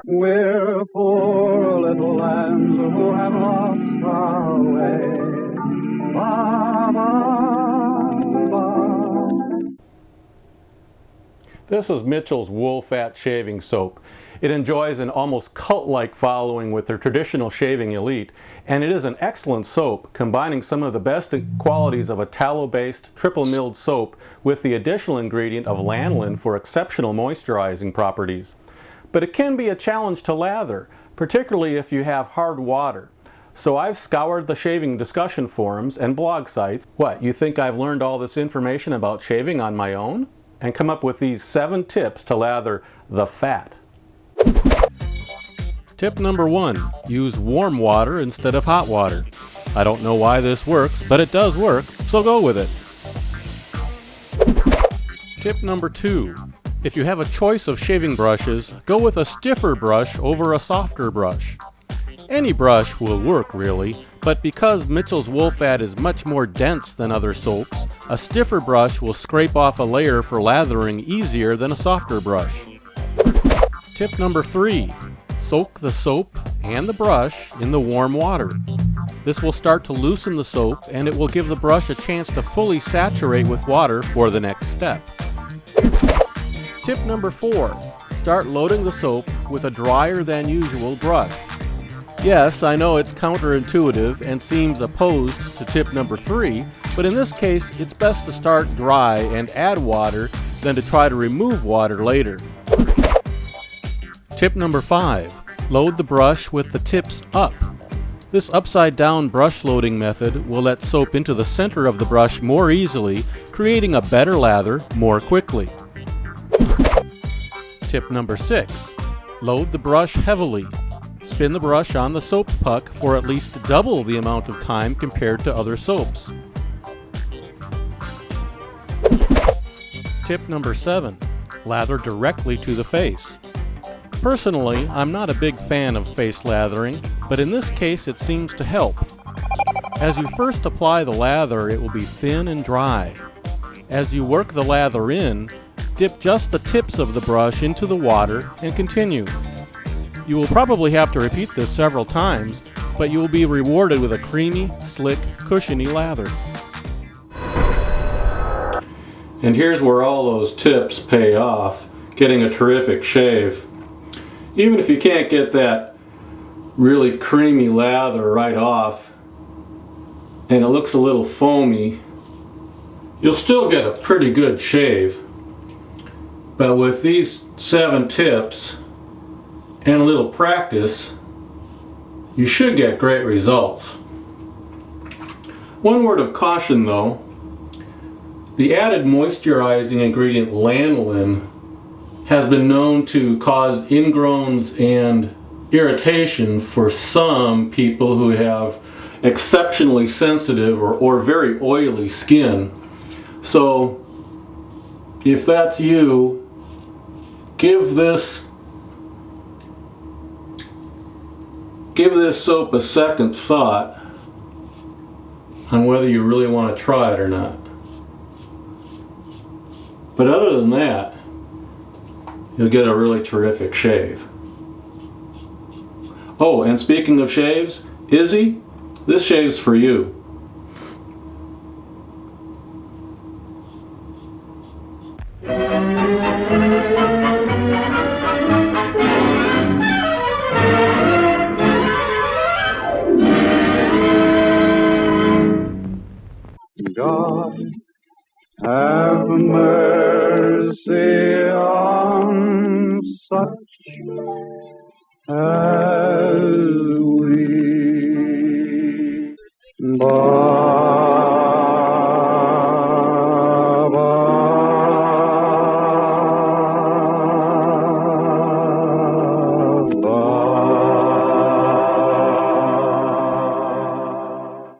We're poor little lambs who have lost our way. Ba, ba, ba. This is Mitchell's Wool Fat Shaving Soap. It enjoys an almost cult-like following with their traditional shaving elite, and it is an excellent soap, combining some of the best qualities of a tallow-based triple milled soap with the additional ingredient of lanolin for exceptional moisturizing properties. But it can be a challenge to lather, particularly if you have hard water. So I've scoured the shaving discussion forums and blog sites. What, you think I've learned all this information about shaving on my own? And come up with these 7 tips to lather the fat. Tip number 1, use warm water instead of hot water. I don't know why this works, but it does work, so go with it. Tip number 2, if you have a choice of shaving brushes, go with a stiffer brush over a softer brush. Any brush will work really, but because Mitchell's Wool Fat is much more dense than other soaps, a stiffer brush will scrape off a layer for lathering easier than a softer brush. Tip number 3, soak the soap and the brush in the warm water. This will start to loosen the soap and it will give the brush a chance to fully saturate with water for the next step. Tip number 4, start loading the soap with a drier than usual brush. Yes, I know it's counterintuitive and seems opposed to tip number 3, but in this case it's best to start dry and add water than to try to remove water later. Tip number 5, load the brush with the tips up. This upside down brush loading method will let soap into the center of the brush more easily, creating a better lather more quickly. Tip number 6, load the brush heavily. Spin the brush on the soap puck for at least double the amount of time compared to other soaps. Tip number 7, lather directly to the face. Personally, I'm not a big fan of face lathering, but in this case it seems to help. As you first apply the lather, it will be thin and dry. As you work the lather in, dip just the tips of the brush into the water and continue. You will probably have to repeat this several times, but you will be rewarded with a creamy, slick, cushiony lather. And here's where all those tips pay off, getting a terrific shave. Even if you can't get that really creamy lather right off, and it looks a little foamy, you'll still get a pretty good shave. But with these 7 tips and a little practice, you should get great results. One word of caution though, the added moisturizing ingredient lanolin has been known to cause ingrowns and irritation for some people who have exceptionally sensitive or very oily skin. So if that's you, give this soap a second thought on whether you really want to try it or not. But other than that, you'll get a really terrific shave. Oh, and speaking of shaves, Izzy, this shave's for you.